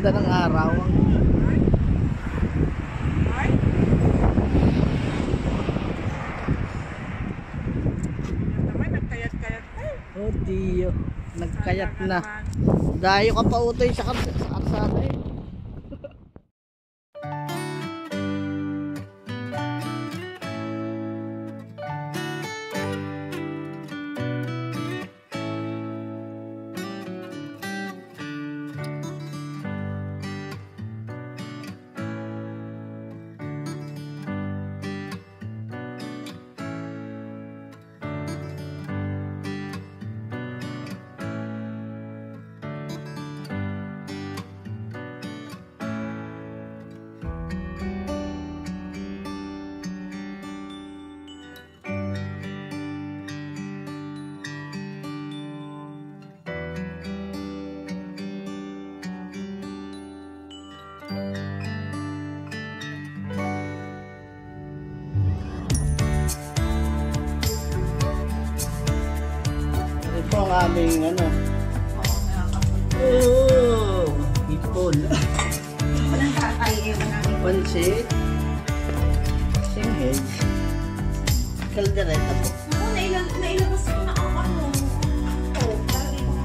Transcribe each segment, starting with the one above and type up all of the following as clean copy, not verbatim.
Ganda ng araw. Oh Dio, nagkayat na. Dayo ka pa utoy sa karsada eh. Ito ang aming ano. Oh, ipon. Walang tatay eh, walang Pansit. Singhed. Kaldereta po. ako, nailabas ko na ang ano. Oh, lagi ko na.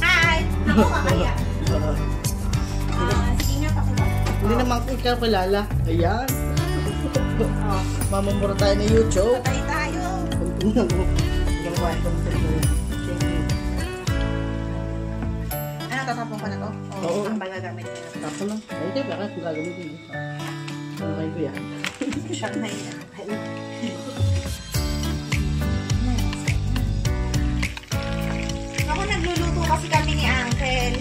Hi! Ako kakaya. Sige nga, pakilala. Hindi naman ko ikaw kilala. Ayan. Mamamura tayo na YouTube. Patay tayo. Ano, tatapon ko na to? Oo. Ang magagamit ko na. Tapos lang. Hindi, bakit kung gagamitin mo? Ano kayo ko yan? Shanghai na. Ako nagluluto kasi kami ni Uncle.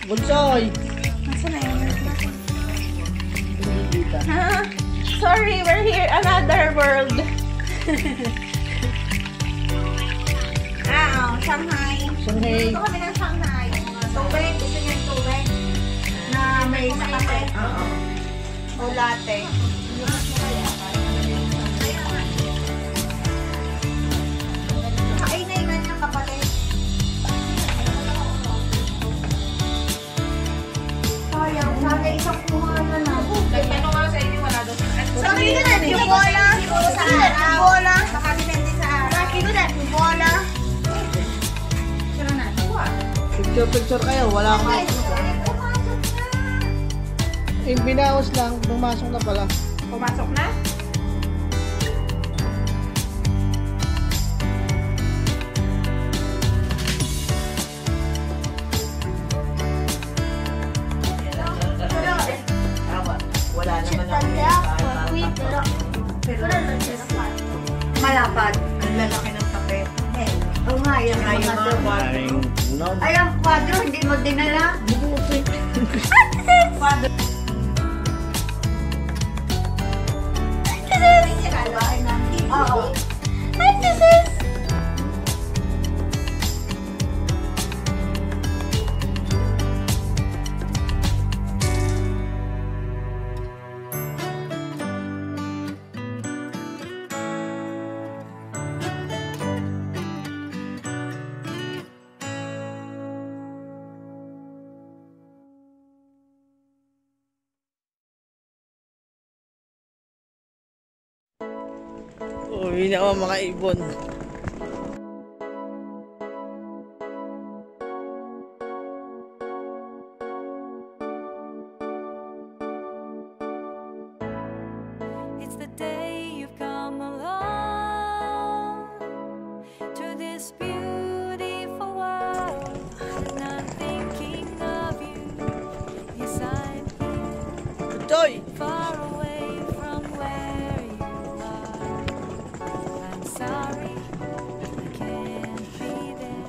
Bunsoy! Nasaan na yun? Hindi kita. Sorry, we're here another world. Shanghai. Shanghai. Ito kami ng Shanghai. Tubig, gusto niya yung tubig na may kape. O latte. Ay, nainan niya kapatid. Sayang, sana isang kuha na na. Nagtanong nga sa inyo, wala daw sa Sabi ko na, yung bola. Sa araw. Bola. Baka depende sa araw. Sabi ko na, yung bola. Sira na. Picture kayo. Wala akong Ay, pumasok na. binawas lang. Pumasok na pala. Pumasok na? Wala naman Malapad. ang lalaki ng kape. Oo nga, yan ang Ayun mga nga, doon. Maraming unom. Ay, ang kwadro, hindi mo dinala. Father, Oo. Hi, sis! Uwi na ako mga ibon. It's the day you've come along to this beautiful world, and I'm thinking of you. Yes, I'm here, Toy! far away from where you are. I'm sorry, I can't be there.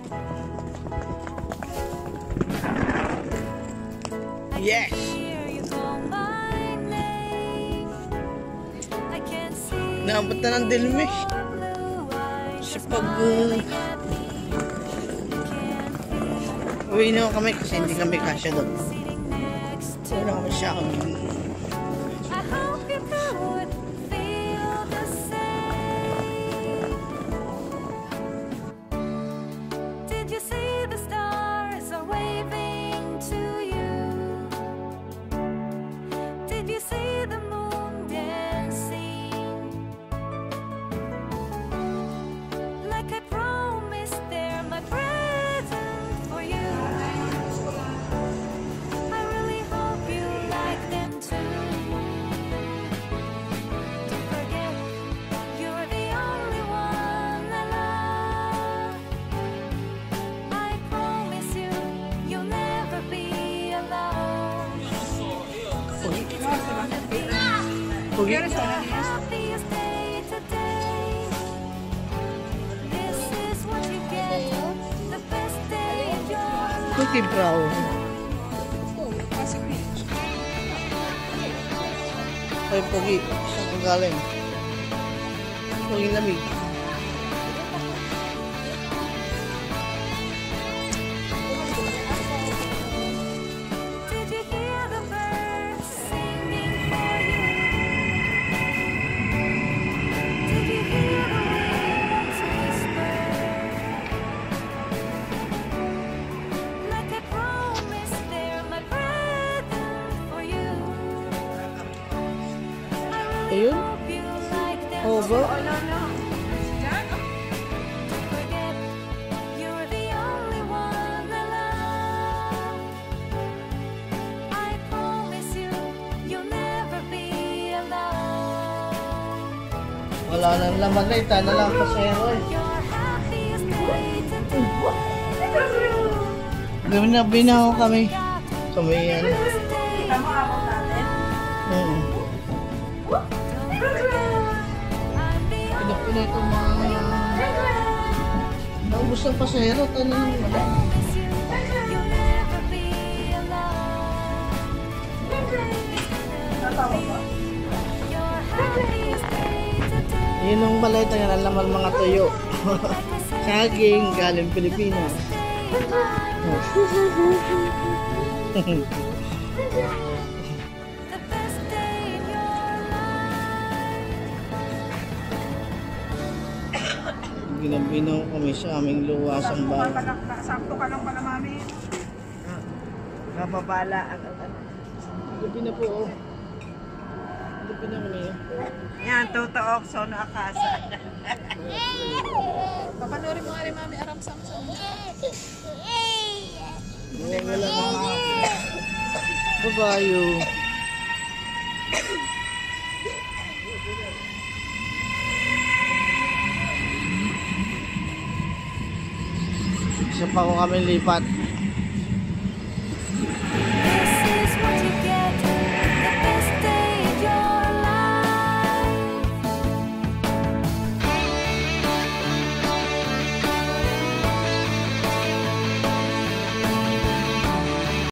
I Yes! can hear you call my name. I can see Naabot na ng Dilmi. your blue eyes Sa pag smiling at me. Can't feel uwi na kami kasi hindi kami kasya doon. sitting next to Wala kami siya kami. I hope you could feel Pugi. happiest day today. This is what you get, the best day of your life. Cookie brown. Ay, Pugi. Saan ka galing? Pugi lamig. Did you hear the birds singing for you? Did you hear the winds whisper? Like I promised, they're my present for you. I really Ayun. hope you like them. Over. Forget you're the only one I love. I promise you, you'll never be alone. Wala nang laman na. Ita na lang pasero eh. Your happiest day today. Binaw kami. Sa may ano. Tama ako natin. Pinapinay ko mga naubos ng pasero. Tanong mo. Yun ang balay tayo na laman mga tuyo. Saging galing Pilipinas. Ginabinaw kami sa aming luwasang bayan. Sakto ka lang pala, mami. Mababala ang Gabi na po oh. Gabi na kami. Yan, totoo. Sono akasa. Papanoorin mo nga rin, mami, Aram Samsung. Wala na. Babayo. Isa pa ko kami lipat.